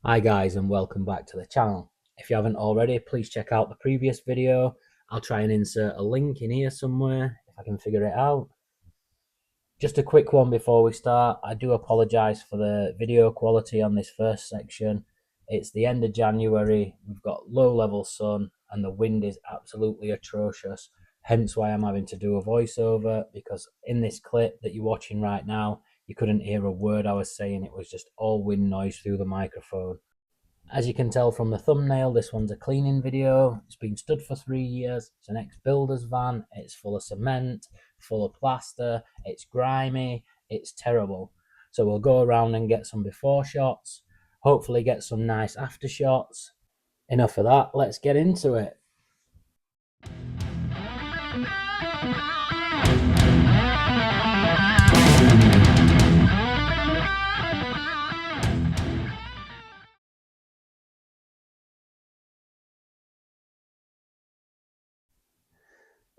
Hi guys, and welcome back to the channel. If you haven't already, please check out the previous video. I'll try and insert a link in here somewhere if I can figure it out. Just a quick one before we start. I do apologise for the video quality on this first section. It's the end of January, we've got low level sun and the wind is absolutely atrocious. Hence why I'm having to do a voiceover, because in this clip that you're watching right now, you couldn't hear a word I was saying. It was just all wind noise through the microphone. As you can tell from the thumbnail, this one's a cleaning video. It's been stood for 3 years. It's an ex-builder's van. It's full of cement, full of plaster. It's grimy. It's terrible. So we'll go around and get some before shots. Hopefully get some nice after shots. Enough of that. Let's get into it.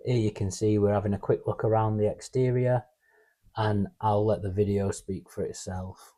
Here you can see we're having a quick look around the exterior, and I'll let the video speak for itself.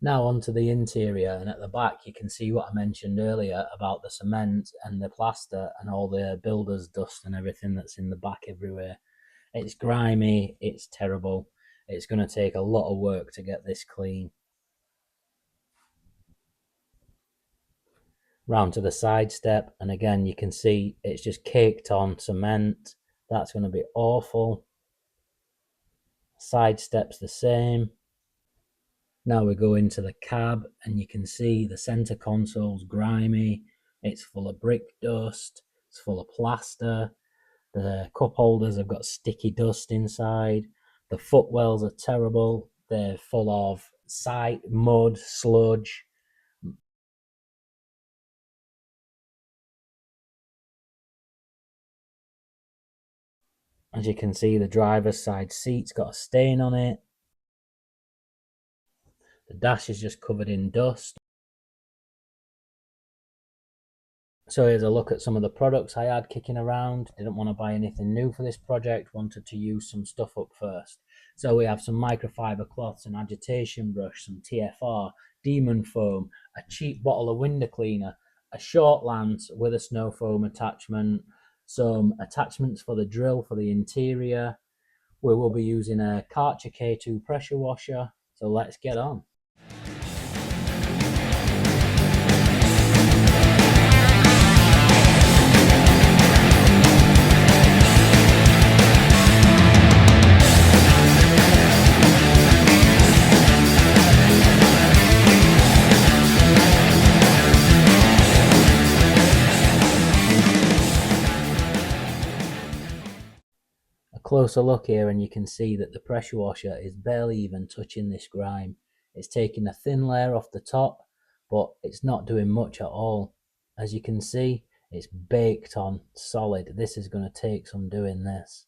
Now onto the interior, and at the back you can see what I mentioned earlier about the cement and the plaster and all the builder's dust and everything that's in the back everywhere. It's grimy, it's terrible. It's going to take a lot of work to get this clean. Round to the side step, and again you can see it's just caked on cement. That's going to be awful. Side steps the same. Now we go into the cab, and you can see the center console's grimy. It's full of brick dust. It's full of plaster. The cup holders have got sticky dust inside. The footwells are terrible. They're full of mud, sludge. As you can see, the driver's side seat's got a stain on it. The dash is just covered in dust. So here's a look at some of the products I had kicking around. Didn't want to buy anything new for this project, wanted to use some stuff up first. So we have some microfiber cloths, an agitation brush, some TFR, demon foam, a cheap bottle of window cleaner, a short lance with a snow foam attachment, some attachments for the drill for the interior. We will be using a Karcher K2 pressure washer. So let's get on. Closer look here, and you can see that the pressure washer is barely even touching this grime. It's taking a thin layer off the top, but it's not doing much at all. As you can see, it's baked on solid. This is going to take some doing this.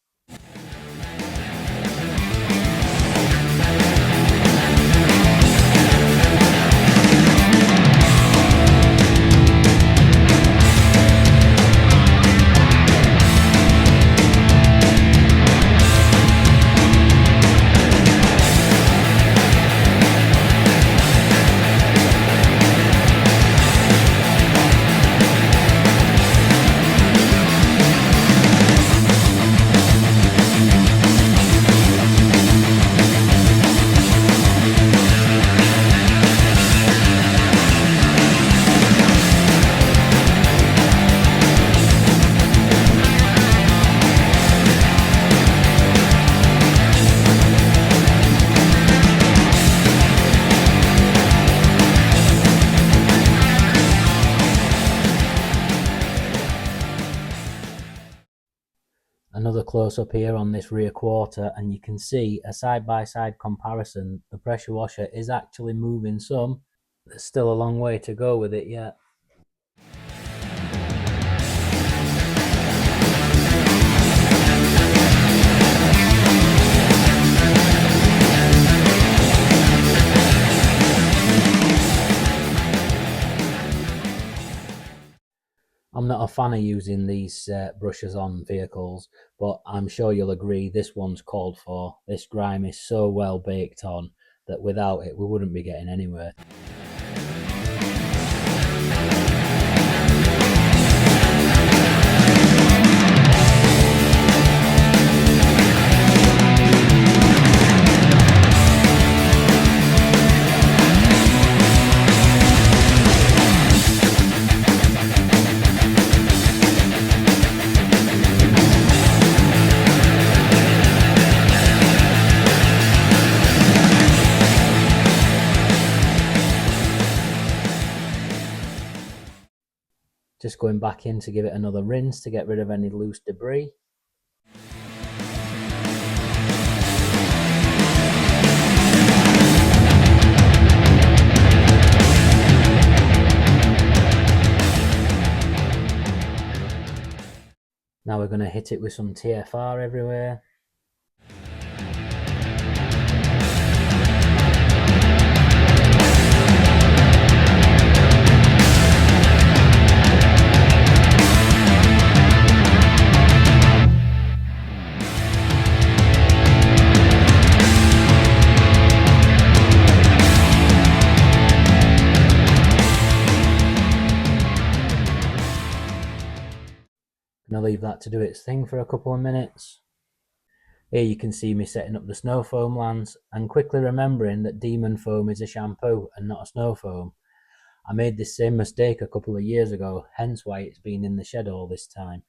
Another close up here on this rear quarter, and you can see a side-by-side comparison. The pressure washer is actually moving some. There's still a long way to go with it yet. I'm not a fan of using these brushes on vehicles, but I'm sure you'll agree this one's called for. This grime is so well baked on that without it we wouldn't be getting anywhere. Just going back in to give it another rinse to get rid of any loose debris. Now we're going to hit it with some TFR everywhere. Gonna leave that to do its thing for a couple of minutes. Here you can see me setting up the snow foam lands and quickly remembering that Demon Foam is a shampoo and not a snow foam. I made this same mistake a couple of years ago, hence why it's been in the shed all this time.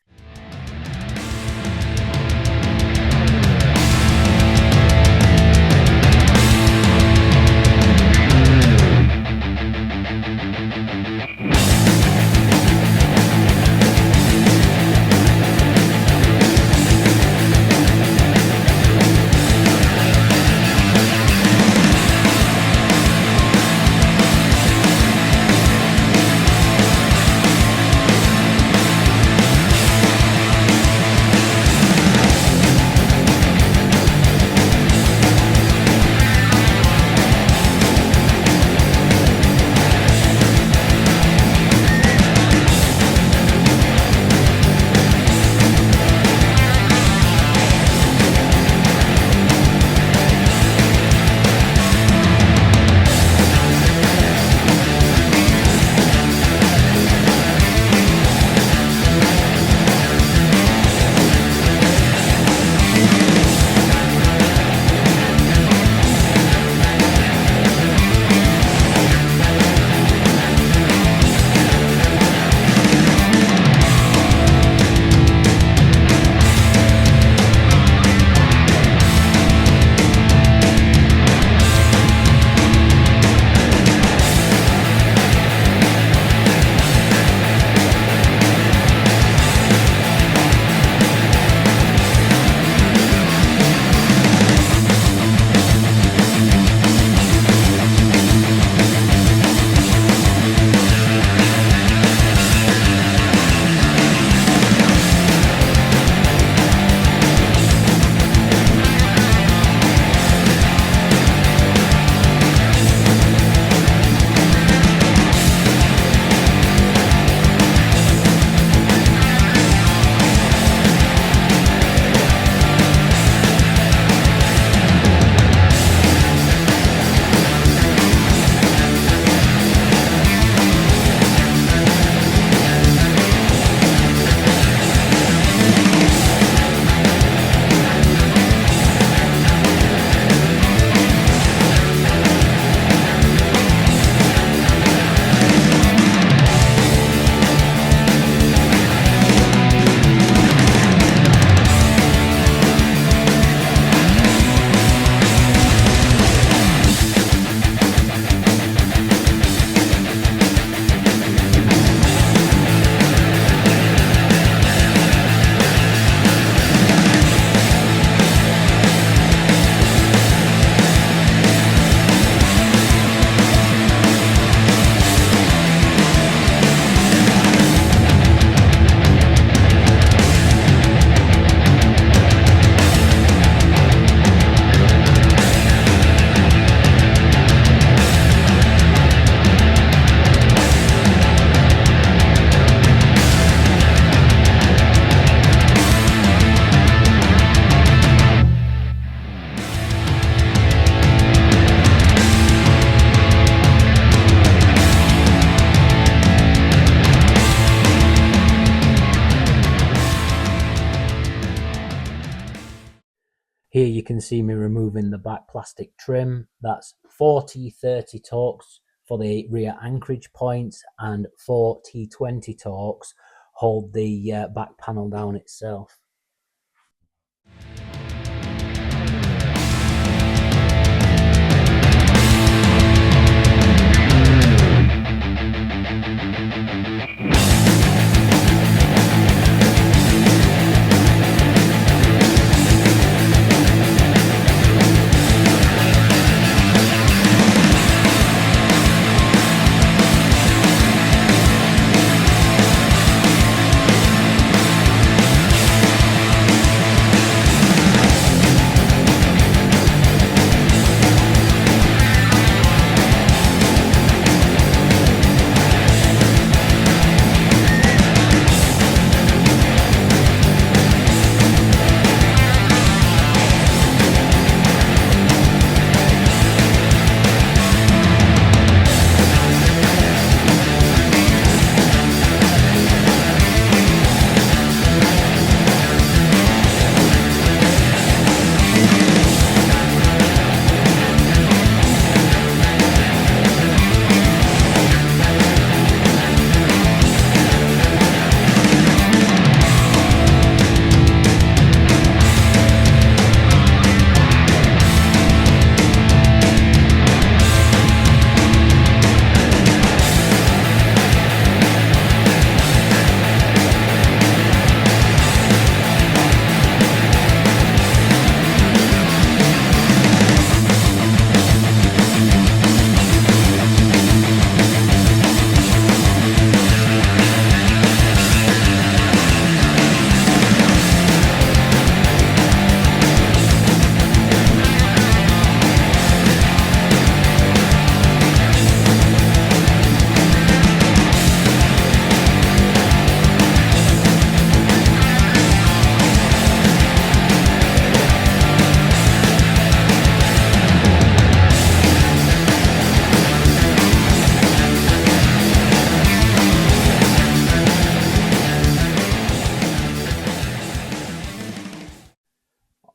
Here you can see me removing the back plastic trim. That's 4T30 Torx for the rear anchorage points and 4T20 Torx hold the back panel down itself.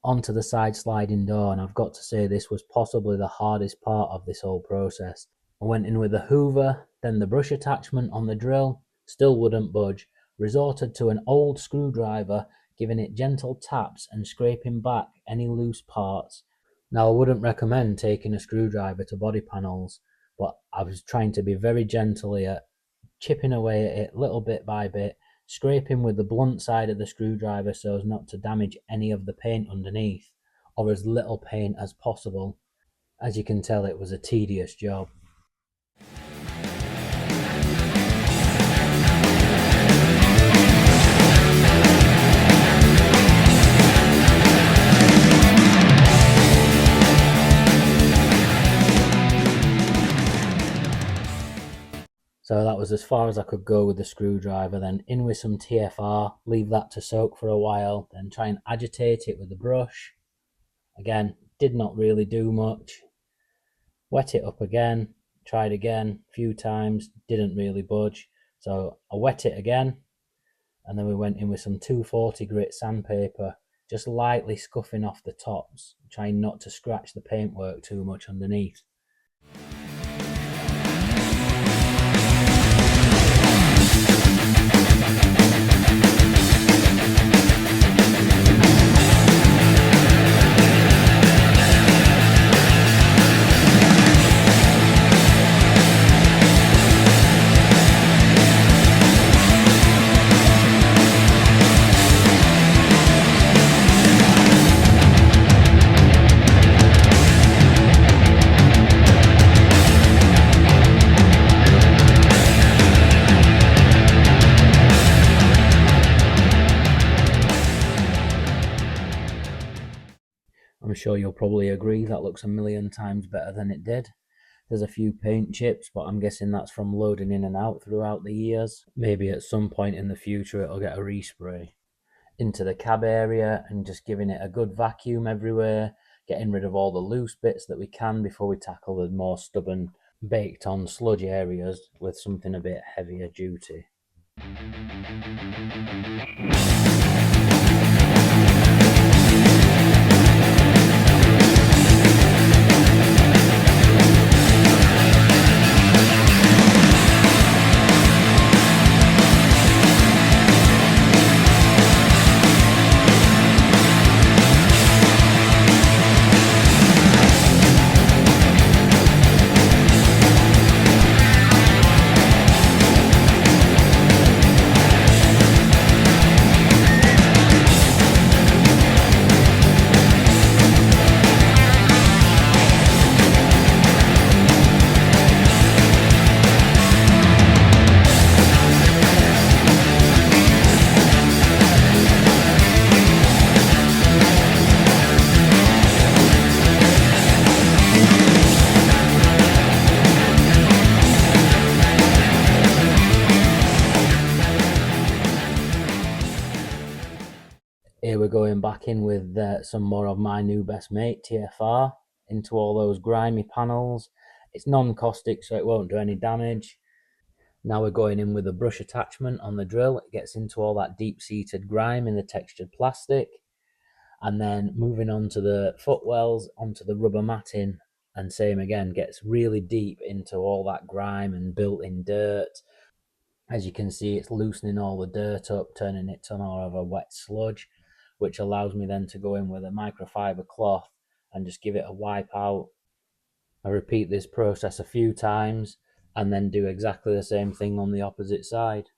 Onto the side sliding door, and I've got to say this was possibly the hardest part of this whole process. I went in with the hoover, then the brush attachment on the drill, still wouldn't budge, resorted to an old screwdriver, giving it gentle taps and scraping back any loose parts. Now I wouldn't recommend taking a screwdriver to body panels, but I was trying to be very gentle here, chipping away at it little bit by bit, scraping with the blunt side of the screwdriver so as not to damage any of the paint underneath, or as little paint as possible. As you can tell, it was a tedious job. So that was as far as I could go with the screwdriver. Then in with some TFR, leave that to soak for a while, then try and agitate it with the brush. Again, did not really do much. Wet it up again, tried again a few times, didn't really budge. So I wet it again, and then we went in with some 240 grit sandpaper, just lightly scuffing off the tops, trying not to scratch the paintwork too much underneath. I'm sure you'll probably agree that looks a million times better than it did. There's a few paint chips, but I'm guessing that's from loading in and out throughout the years. Maybe at some point in the future it'll get a respray. Into the cab area and just giving it a good vacuum everywhere, getting rid of all the loose bits that we can before we tackle the more stubborn baked on sludge areas with something a bit heavier duty. Here we're going back in with some more of my new best mate, TFR, into all those grimy panels. It's non-caustic, so it won't do any damage. Now we're going in with a brush attachment on the drill. It gets into all that deep-seated grime in the textured plastic. And then moving on to the footwells, onto the rubber matting, and same again, gets really deep into all that grime and built-in dirt. As you can see, it's loosening all the dirt up, turning it to more of a wet sludge, which allows me then to go in with a microfiber cloth and just give it a wipe out. I repeat this process a few times and then do exactly the same thing on the opposite side.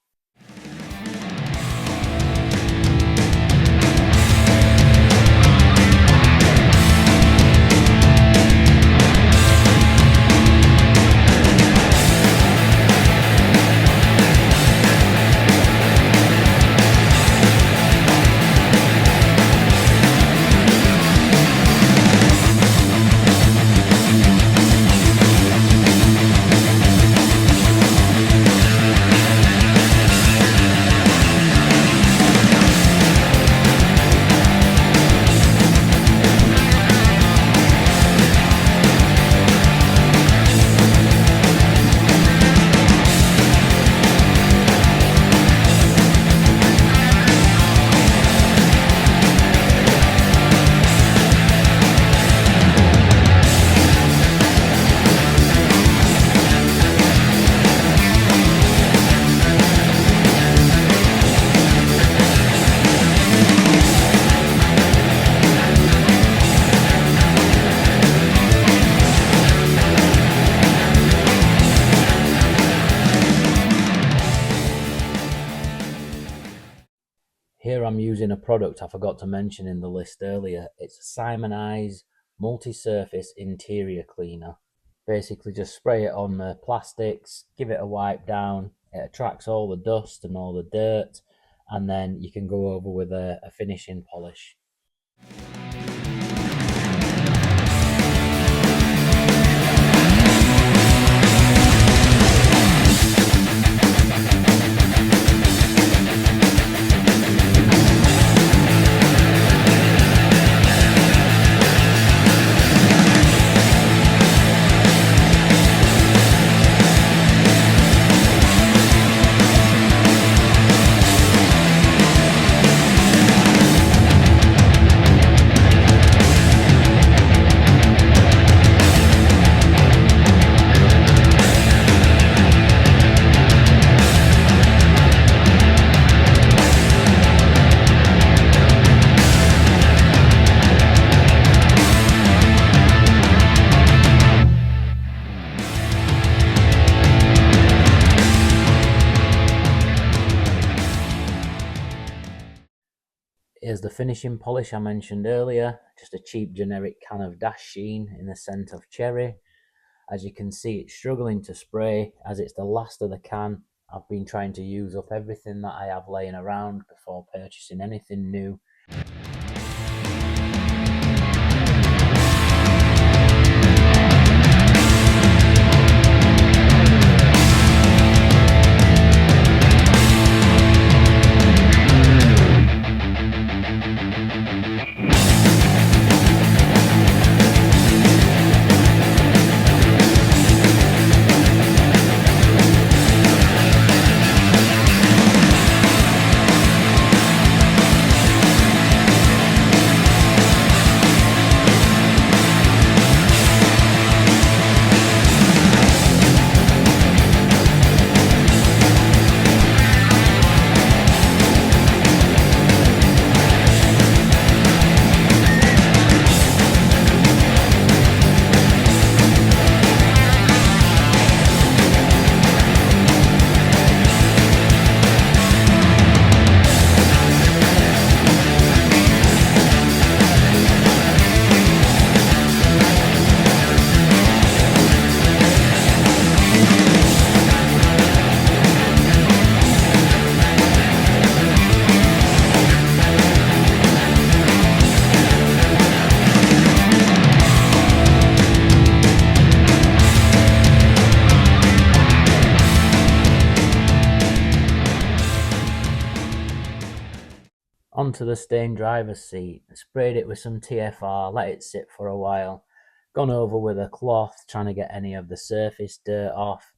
Here I'm using a product I forgot to mention in the list earlier. It's a Simonize multi-surface interior cleaner. Basically just spray it on the plastics, give it a wipe down, it attracts all the dust and all the dirt, and then you can go over with a finishing polish. Here's the finishing polish I mentioned earlier, just a cheap generic can of Dash Sheen in the scent of cherry. As you can see, it's struggling to spray as it's the last of the can. I've been trying to use up everything that I have laying around before purchasing anything new. onto the stained driver's seat, sprayed it with some TFR, let it sit for a while, gone over with a cloth trying to get any of the surface dirt off.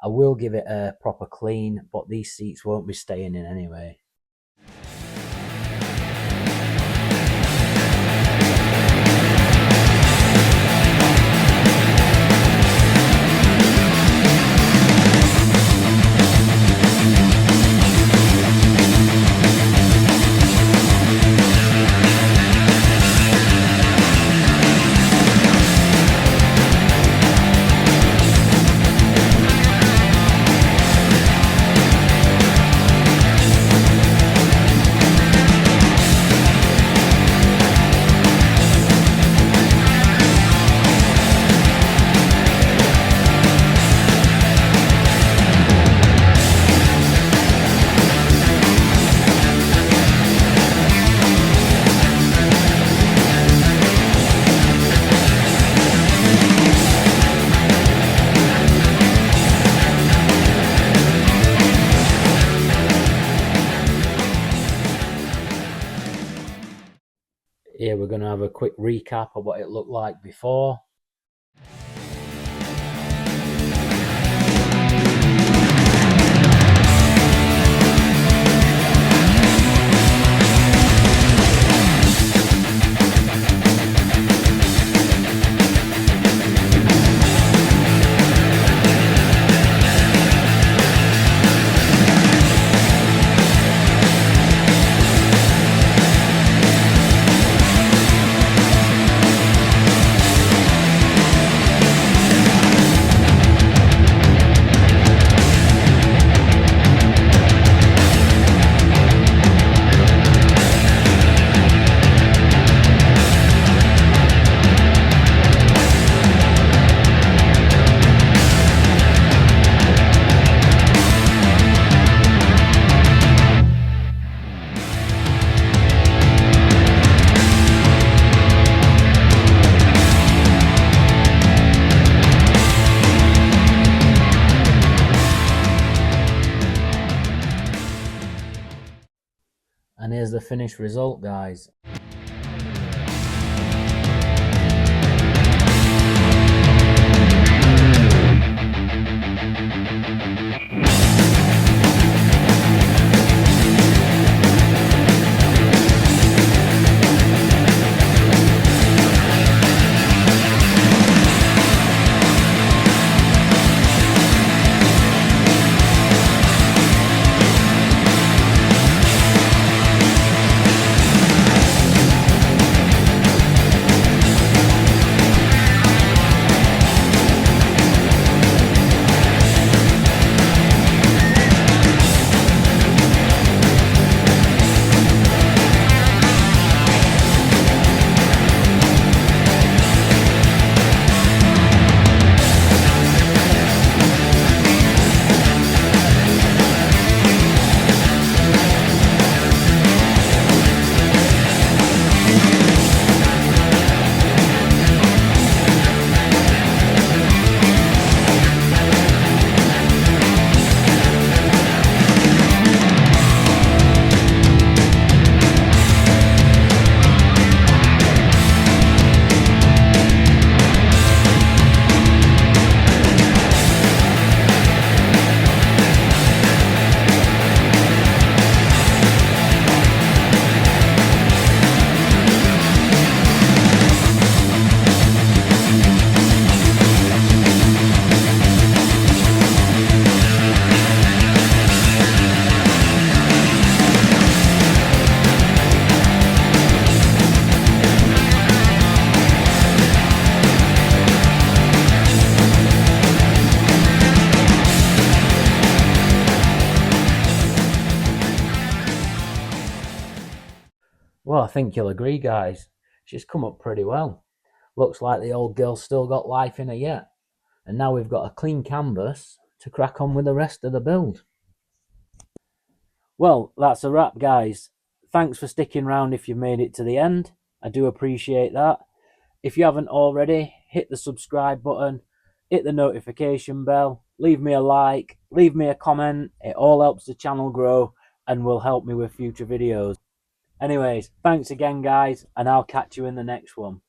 I will give it a proper clean, but these seats won't be staying in anyway. Here we're going to have a quick recap of what it looked like before. And here's the finished result, guys. Well, I think you'll agree, guys. She's come up pretty well. Looks like the old girl's still got life in her yet. And now we've got a clean canvas to crack on with the rest of the build. Well, that's a wrap, guys. Thanks for sticking around if you've made it to the end. I do appreciate that. If you haven't already, hit the subscribe button, hit the notification bell, leave me a like, leave me a comment. It all helps the channel grow and will help me with future videos. Anyways, thanks again, guys, and I'll catch you in the next one.